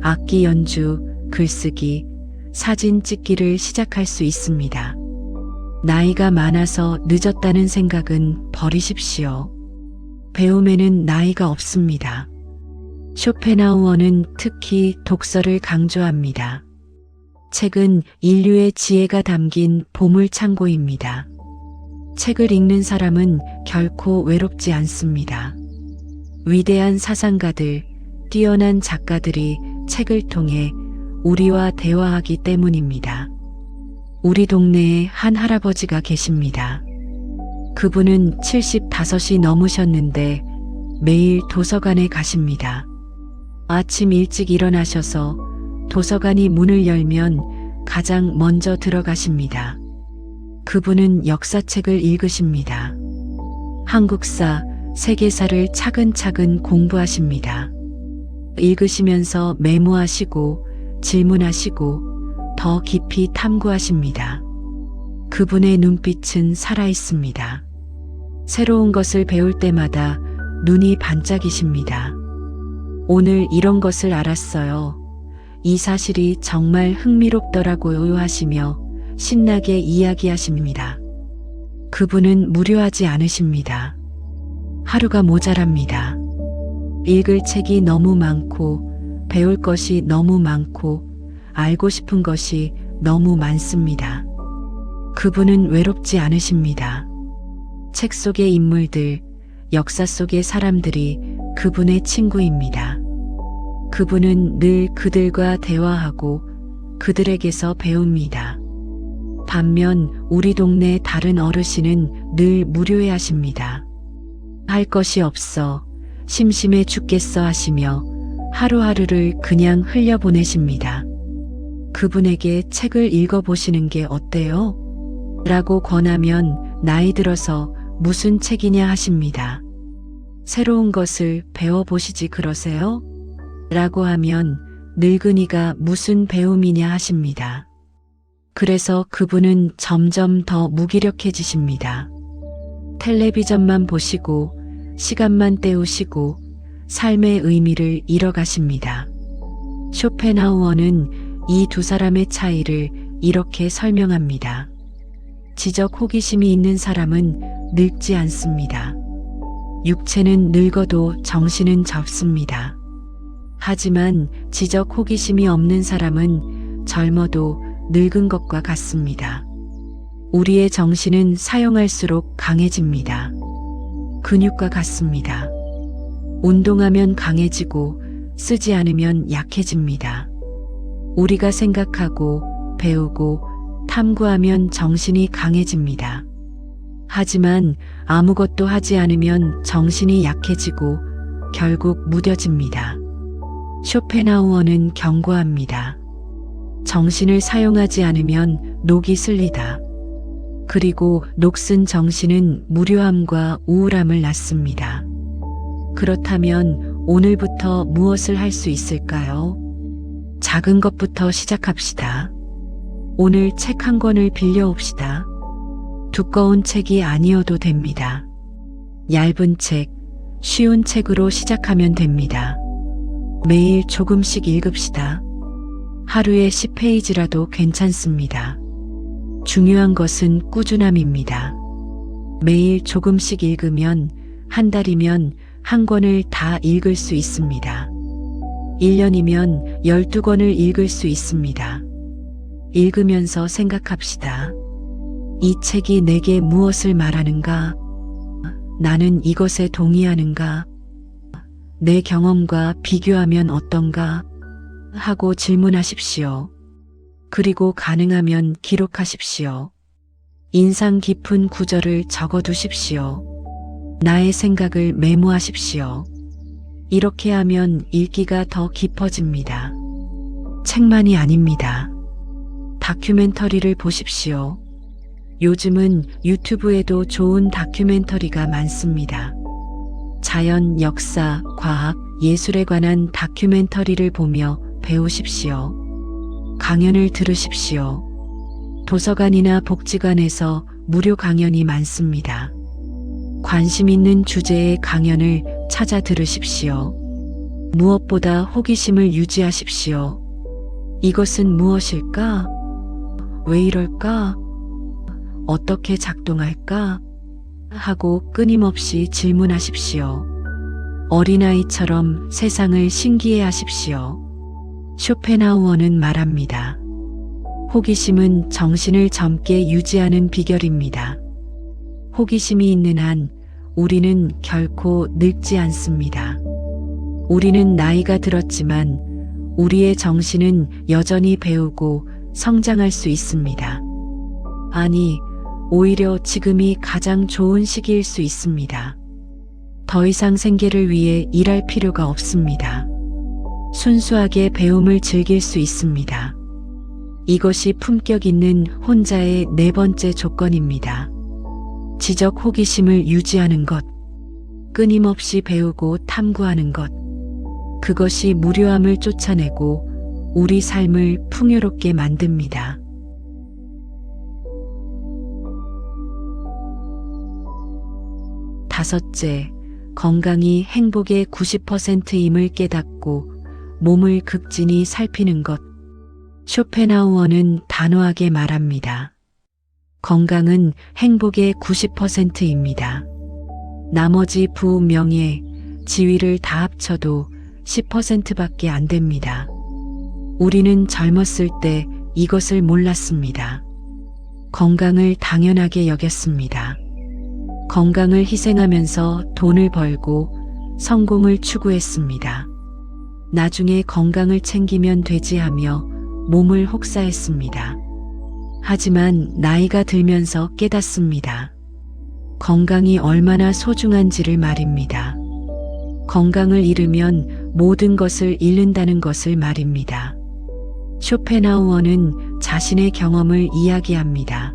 악기 연주, 글쓰기, 사진 찍기를 시작할 수 있습니다. 나이가 많아서 늦었다는 생각은 버리십시오. 배움에는 나이가 없습니다. 쇼펜하우어는 특히 독서를 강조합니다. 책은 인류의 지혜가 담긴 보물창고입니다. 책을 읽는 사람은 결코 외롭지 않습니다. 위대한 사상가들, 뛰어난 작가들이 책을 통해 우리와 대화하기 때문입니다. 우리 동네에 한 할아버지가 계십니다. 그분은 75이 넘으셨는데 매일 도서관에 가십니다. 아침 일찍 일어나셔서 도서관이 문을 열면 가장 먼저 들어가십니다. 그분은 역사책을 읽으십니다. 한국사, 세계사를 차근차근 공부하십니다. 읽으시면서 메모하시고 질문하시고 더 깊이 탐구하십니다. 그분의 눈빛은 살아있습니다. 새로운 것을 배울 때마다 눈이 반짝이십니다. 오늘 이런 것을 알았어요. 이 사실이 정말 흥미롭더라고요 하시며 신나게 이야기하십니다. 그분은 무료하지 않으십니다. 하루가 모자랍니다. 읽을 책이 너무 많고 배울 것이 너무 많고 알고 싶은 것이 너무 많습니다. 그분은 외롭지 않으십니다. 책 속의 인물들, 역사 속의 사람들이 그분의 친구입니다. 그분은 늘 그들과 대화하고 그들에게서 배웁니다. 반면 우리 동네 다른 어르신은 늘 무료해 하십니다. 할 것이 없어 심심해 죽겠어 하시며 하루하루를 그냥 흘려보내십니다. 그분에게 책을 읽어보시는 게 어때요? 라고 권하면 나이 들어서 무슨 책이냐 하십니다. 새로운 것을 배워보시지 그러세요? 라고 하면 늙은이가 무슨 배움이냐 하십니다. 그래서 그분은 점점 더 무기력해지십니다. 텔레비전만 보시고 시간만 때우시고 삶의 의미를 잃어가십니다. 쇼펜하우어는 이 두 사람의 차이를 이렇게 설명합니다. 지적 호기심이 있는 사람은 늙지 않습니다. 육체는 늙어도 정신은 젊습니다. 하지만 지적 호기심이 없는 사람은 젊어도 늙은 것과 같습니다. 우리의 정신은 사용할수록 강해집니다. 근육과 같습니다. 운동하면 강해지고 쓰지 않으면 약해집니다. 우리가 생각하고 배우고 탐구하면 정신이 강해집니다. 하지만 아무것도 하지 않으면 정신이 약해지고 결국 무뎌집니다. 쇼펜하우어는 경고합니다. 정신을 사용하지 않으면 녹이 슬리다. 그리고 녹슨 정신은 무료함과 우울함을 낳습니다. 그렇다면 오늘부터 무엇을 할 수 있을까요? 작은 것부터 시작합시다. 오늘 책 한 권을 빌려옵시다. 두꺼운 책이 아니어도 됩니다. 얇은 책, 쉬운 책으로 시작하면 됩니다. 매일 조금씩 읽읍시다. 하루에 10페이지라도 괜찮습니다. 중요한 것은 꾸준함입니다. 매일 조금씩 읽으면 한 달이면 한 권을 다 읽을 수 있습니다. 1년이면 12권을 읽을 수 있습니다. 읽으면서 생각합시다. 이 책이 내게 무엇을 말하는가? 나는 이것에 동의하는가? 내 경험과 비교하면 어떤가? 하고 질문하십시오. 그리고 가능하면 기록하십시오. 인상 깊은 구절을 적어두십시오. 나의 생각을 메모하십시오. 이렇게 하면 읽기가 더 깊어집니다. 책만이 아닙니다. 다큐멘터리를 보십시오. 요즘은 유튜브에도 좋은 다큐멘터리가 많습니다. 자연, 역사, 과학, 예술에 관한 다큐멘터리를 보며 배우십시오. 강연을 들으십시오. 도서관이나 복지관에서 무료 강연이 많습니다. 관심 있는 주제의 강연을 찾아 들으십시오. 무엇보다 호기심을 유지하십시오. 이것은 무엇일까? 왜 이럴까? 어떻게 작동할까? 하고 끊임없이 질문하십시오. 어린아이처럼 세상을 신기해 하십시오. 쇼펜하우어는 말합니다. 호기심은 정신을 젊게 유지하는 비결입니다. 호기심이 있는 한 우리는 결코 늙지 않습니다. 우리는 나이가 들었지만 우리의 정신은 여전히 배우고 성장할 수 있습니다. 아니, 오히려 지금이 가장 좋은 시기일 수 있습니다. 더 이상 생계를 위해 일할 필요가 없습니다. 순수하게 배움을 즐길 수 있습니다. 이것이 품격 있는 혼자의 네 번째 조건입니다. 지적 호기심을 유지하는 것, 끊임없이 배우고 탐구하는 것, 그것이 무료함을 쫓아내고 우리 삶을 풍요롭게 만듭니다. 다섯째, 건강이 행복의 90%임을 깨닫고 몸을 극진히 살피는 것. 쇼펜하우어는 단호하게 말합니다. 건강은 행복의 90%입니다. 나머지 부, 명예, 지위를 다 합쳐도 10%밖에 안 됩니다. 우리는 젊었을 때 이것을 몰랐습니다. 건강을 당연하게 여겼습니다. 건강을 희생하면서 돈을 벌고 성공을 추구했습니다. 나중에 건강을 챙기면 되지 하며 몸을 혹사했습니다. 하지만 나이가 들면서 깨닫습니다. 건강이 얼마나 소중한지를 말입니다. 건강을 잃으면 모든 것을 잃는다는 것을 말입니다. 쇼펜하우어는 자신의 경험을 이야기합니다.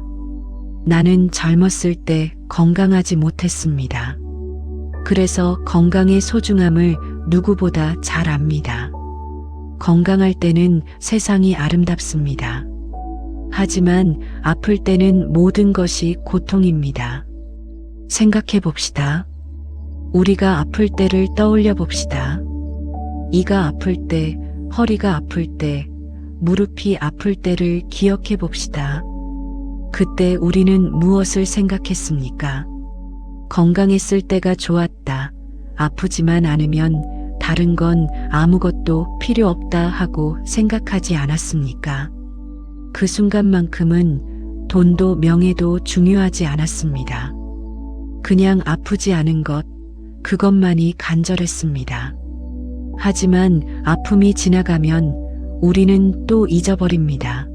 나는 젊었을 때 건강하지 못했습니다. 그래서 건강의 소중함을 누구보다 잘 압니다. 건강할 때는 세상이 아름답습니다. 하지만 아플 때는 모든 것이 고통입니다. 생각해 봅시다. 우리가 아플 때를 떠올려 봅시다. 이가 아플 때, 허리가 아플 때, 무릎이 아플 때를 기억해 봅시다. 그때 우리는 무엇을 생각했습니까? 건강했을 때가 좋았다. 아프지만 않으면 다른 건 아무것도 필요 없다 하고 생각하지 않았습니까? 그 순간만큼은 돈도 명예도 중요하지 않았습니다. 그냥 아프지 않은 것, 그것만이 간절했습니다. 하지만 아픔이 지나가면 우리는 또 잊어버립니다.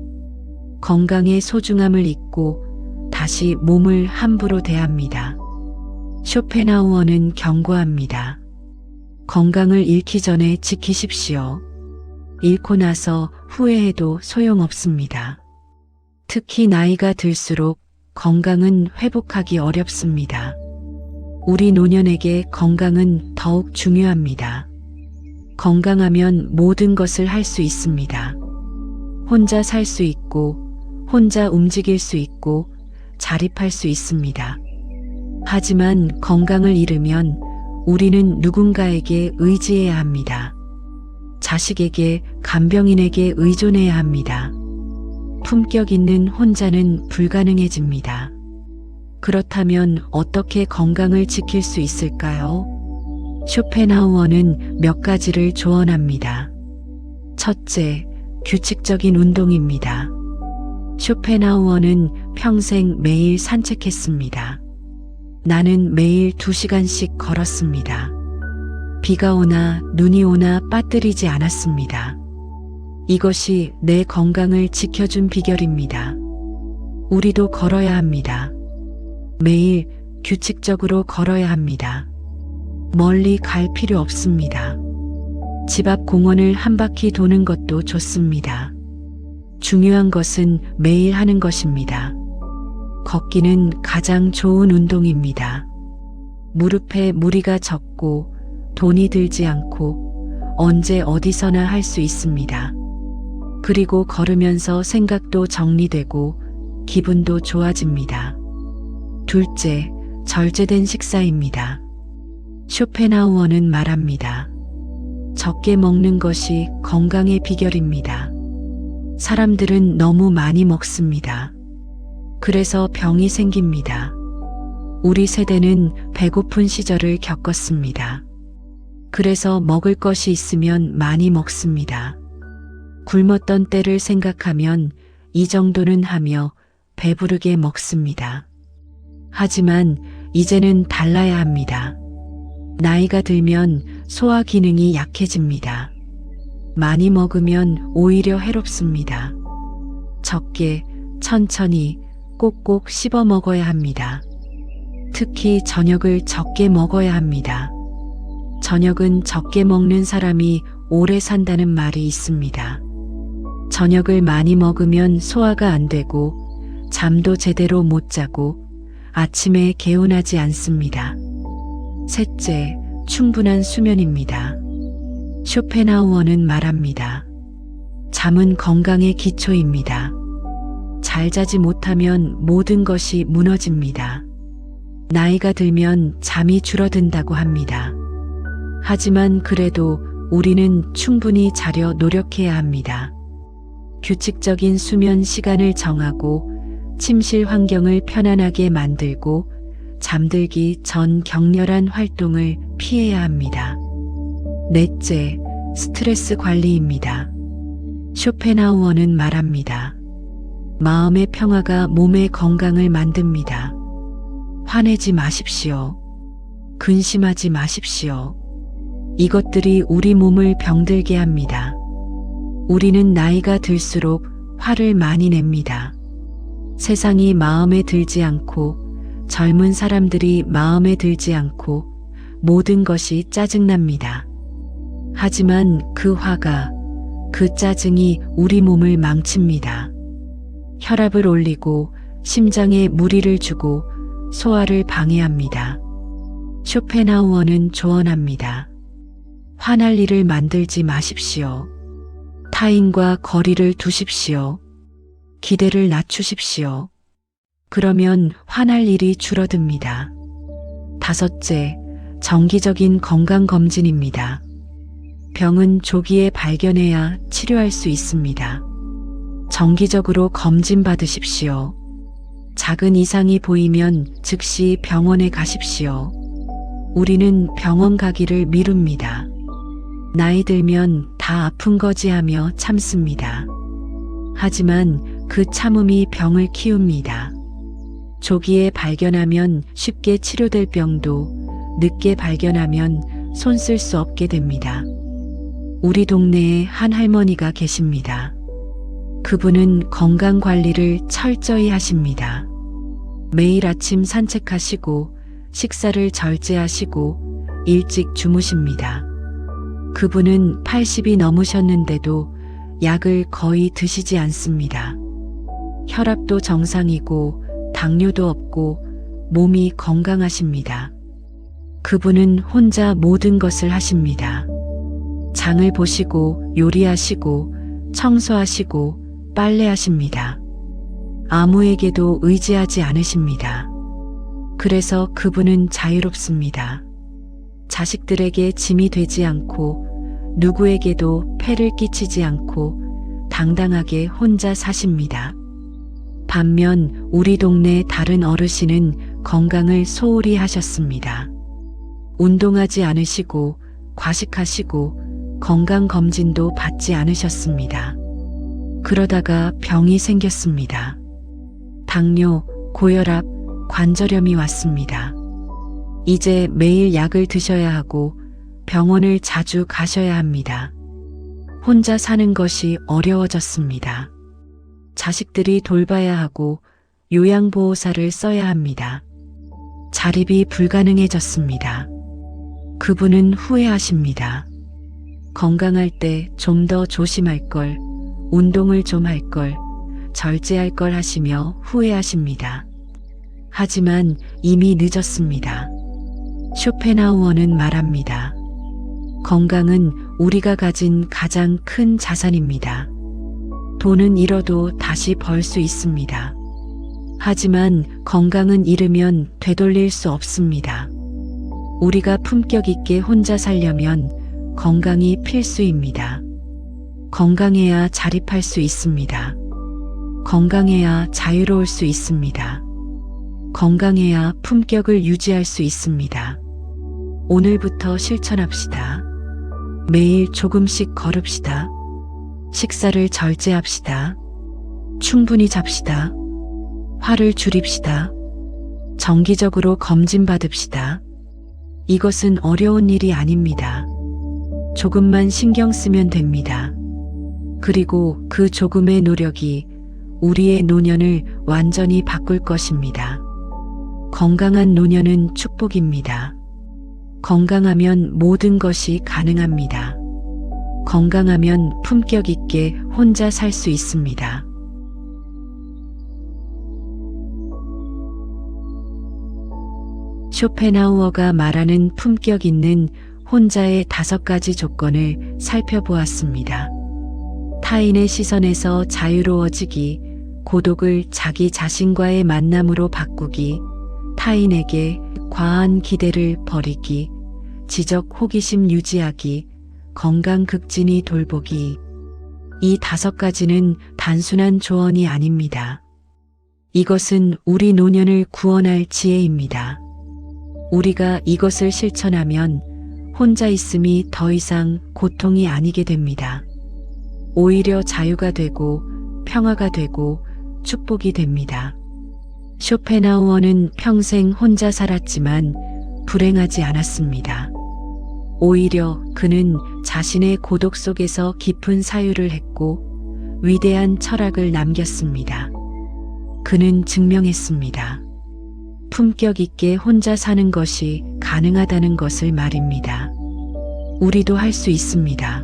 건강의 소중함을 잊고 다시 몸을 함부로 대합니다. 쇼펜하우어는 경고합니다. 건강을 잃기 전에 지키십시오. 잃고 나서 후회해도 소용없습니다. 특히 나이가 들수록 건강은 회복하기 어렵습니다. 우리 노년에게 건강은 더욱 중요합니다. 건강하면 모든 것을 할 수 있습니다. 혼자 살 수 있고, 혼자 움직일 수 있고, 자립할 수 있습니다. 하지만 건강을 잃으면 우리는 누군가에게 의지해야 합니다. 자식에게, 간병인에게 의존해야 합니다. 품격 있는 혼자는 불가능해집니다. 그렇다면 어떻게 건강을 지킬 수 있을까요? 쇼펜하우어는 몇 가지를 조언합니다. 첫째, 규칙적인 운동입니다. 쇼펜하우어는 평생 매일 산책했습니다. 나는 매일 2시간씩 걸었습니다. 비가 오나 눈이 오나 빠뜨리지 않았습니다. 이것이 내 건강을 지켜준 비결입니다. 우리도 걸어야 합니다. 매일 규칙적으로 걸어야 합니다. 멀리 갈 필요 없습니다. 집 앞 공원을 한 바퀴 도는 것도 좋습니다. 중요한 것은 매일 하는 것입니다. 걷기는 가장 좋은 운동입니다. 무릎에 무리가 적고 돈이 들지 않고 언제 어디서나 할 수 있습니다. 그리고 걸으면서 생각도 정리되고 기분도 좋아집니다. 둘째, 절제된 식사입니다. 쇼펜하우어는 말합니다. 적게 먹는 것이 건강의 비결입니다. 사람들은 너무 많이 먹습니다. 그래서 병이 생깁니다. 우리 세대는 배고픈 시절을 겪었습니다. 그래서 먹을 것이 있으면 많이 먹습니다. 굶었던 때를 생각하면 이 정도는 하며 배부르게 먹습니다. 하지만 이제는 달라야 합니다. 나이가 들면 소화 기능이 약해집니다. 많이 먹으면 오히려 해롭습니다. 적게, 천천히, 꼭꼭 씹어 먹어야 합니다. 특히 저녁을 적게 먹어야 합니다. 저녁은 적게 먹는 사람이 오래 산다는 말이 있습니다. 저녁을 많이 먹으면 소화가 안 되고 잠도 제대로 못 자고 아침에 개운하지 않습니다. 셋째, 충분한 수면입니다. 쇼펜하우어는 말합니다. 잠은 건강의 기초입니다. 잘 자지 못하면 모든 것이 무너집니다. 나이가 들면 잠이 줄어든다고 합니다. 하지만 그래도 우리는 충분히 자려 노력해야 합니다. 규칙적인 수면 시간을 정하고 침실 환경을 편안하게 만들고 잠들기 전 격렬한 활동을 피해야 합니다. 넷째, 스트레스 관리입니다. 쇼펜하우어는 말합니다. 마음의 평화가 몸의 건강을 만듭니다. 화내지 마십시오. 근심하지 마십시오. 이것들이 우리 몸을 병들게 합니다. 우리는 나이가 들수록 화를 많이 냅니다. 세상이 마음에 들지 않고 젊은 사람들이 마음에 들지 않고 모든 것이 짜증납니다. 하지만 그 화가, 그 짜증이 우리 몸을 망칩니다. 혈압을 올리고 심장에 무리를 주고 소화를 방해합니다. 쇼펜하우어는 조언합니다. 화날 일을 만들지 마십시오. 타인과 거리를 두십시오. 기대를 낮추십시오. 그러면 화날 일이 줄어듭니다. 5째, 정기적인 건강검진입니다. 병은 조기에 발견해야 치료할 수 있습니다. 정기적으로 검진 받으십시오. 작은 이상이 보이면 즉시 병원에 가십시오. 우리는 병원 가기를 미룹니다. 나이 들면 다 아픈 거지 하며 참습니다. 하지만 그 참음이 병을 키웁니다. 조기에 발견하면 쉽게 치료될 병도 늦게 발견하면 손 쓸 수 없게 됩니다. 우리 동네에 한 할머니가 계십니다. 그분은 건강 관리를 철저히 하십니다. 매일 아침 산책하시고 식사를 절제하시고 일찍 주무십니다. 그분은 80이 넘으셨는데도 약을 거의 드시지 않습니다. 혈압도 정상이고 당뇨도 없고 몸이 건강하십니다. 그분은 혼자 모든 것을 하십니다. 장을 보시고 요리하시고 청소하시고 빨래하십니다. 아무에게도 의지하지 않으십니다. 그래서 그분은 자유롭습니다. 자식들에게 짐이 되지 않고 누구에게도 폐를 끼치지 않고 당당하게 혼자 사십니다. 반면 우리 동네 다른 어르신은 건강을 소홀히 하셨습니다. 운동하지 않으시고 과식하시고 건강검진도 받지 않으셨습니다. 그러다가 병이 생겼습니다. 당뇨, 고혈압, 관절염이 왔습니다. 이제 매일 약을 드셔야 하고 병원을 자주 가셔야 합니다. 혼자 사는 것이 어려워졌습니다. 자식들이 돌봐야 하고 요양보호사를 써야 합니다. 자립이 불가능해졌습니다. 그분은 후회하십니다. 건강할 때 좀 더 조심할 걸, 운동을 좀 할 걸, 절제할 걸 하시며 후회하십니다. 하지만 이미 늦었습니다. 쇼펜하우어는 말합니다. 건강은 우리가 가진 가장 큰 자산입니다. 돈은 잃어도 다시 벌 수 있습니다. 하지만 건강은 잃으면 되돌릴 수 없습니다. 우리가 품격 있게 혼자 살려면 건강이 필수입니다. 건강해야 자립할 수 있습니다. 건강해야 자유로울 수 있습니다. 건강해야 품격을 유지할 수 있습니다. 오늘부터 실천합시다. 매일 조금씩 걸읍시다. 식사를 절제합시다. 충분히 잡시다. 화를 줄입시다. 정기적으로 검진 받읍시다. 이것은 어려운 일이 아닙니다. 조금만 신경 쓰면 됩니다. 그리고 그 조금의 노력이 우리의 노년을 완전히 바꿀 것입니다. 건강한 노년은 축복입니다. 건강하면 모든 것이 가능합니다. 건강하면 품격 있게 혼자 살 수 있습니다. 쇼펜하우어가 말하는 품격 있는 혼자의 5가지 조건을 살펴보았습니다. 타인의 시선에서 자유로워지기, 고독을 자기 자신과의 만남으로 바꾸기, 타인에게 과한 기대를 버리기, 지적 호기심 유지하기, 건강 극진히 돌보기. 이 5가지는 단순한 조언이 아닙니다. 이것은 우리 노년을 구원할 지혜입니다. 우리가 이것을 실천하면 혼자 있음이 더 이상 고통이 아니게 됩니다. 오히려 자유가 되고 평화가 되고 축복이 됩니다. 쇼펜하우어는 평생 혼자 살았지만 불행하지 않았습니다. 오히려 그는 자신의 고독 속에서 깊은 사유를 했고 위대한 철학을 남겼습니다. 그는 증명했습니다. 품격 있게 혼자 사는 것이 가능하다는 것을 말입니다. 우리도 할 수 있습니다.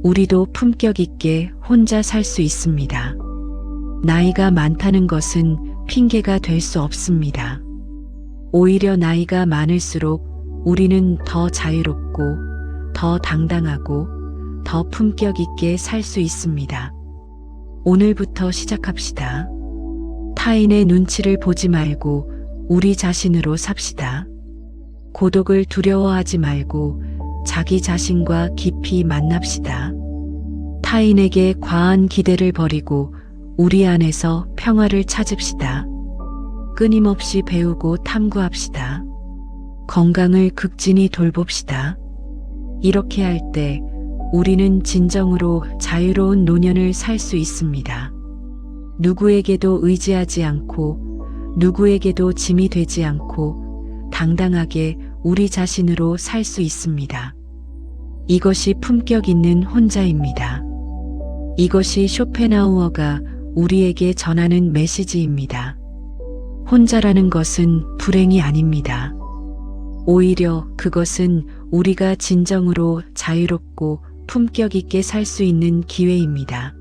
우리도 품격 있게 혼자 살 수 있습니다. 나이가 많다는 것은 핑계가 될 수 없습니다. 오히려 나이가 많을수록 우리는 더 자유롭고 더 당당하고 더 품격 있게 살 수 있습니다. 오늘부터 시작합시다. 타인의 눈치를 보지 말고 우리 자신으로 삽시다. 고독을 두려워하지 말고 자기 자신과 깊이 만납시다. 타인에게 과한 기대를 버리고 우리 안에서 평화를 찾읍시다. 끊임없이 배우고 탐구합시다. 건강을 극진히 돌봅시다. 이렇게 할 때 우리는 진정으로 자유로운 노년을 살 수 있습니다. 누구에게도 의지하지 않고 누구에게도 짐이 되지 않고 당당하게 우리 자신으로 살 수 있습니다. 이것이 품격 있는 혼자입니다. 이것이 쇼펜하우어가 우리에게 전하는 메시지입니다. 혼자라는 것은 불행이 아닙니다. 오히려 그것은 우리가 진정으로 자유롭고 품격 있게 살 수 있는 기회입니다.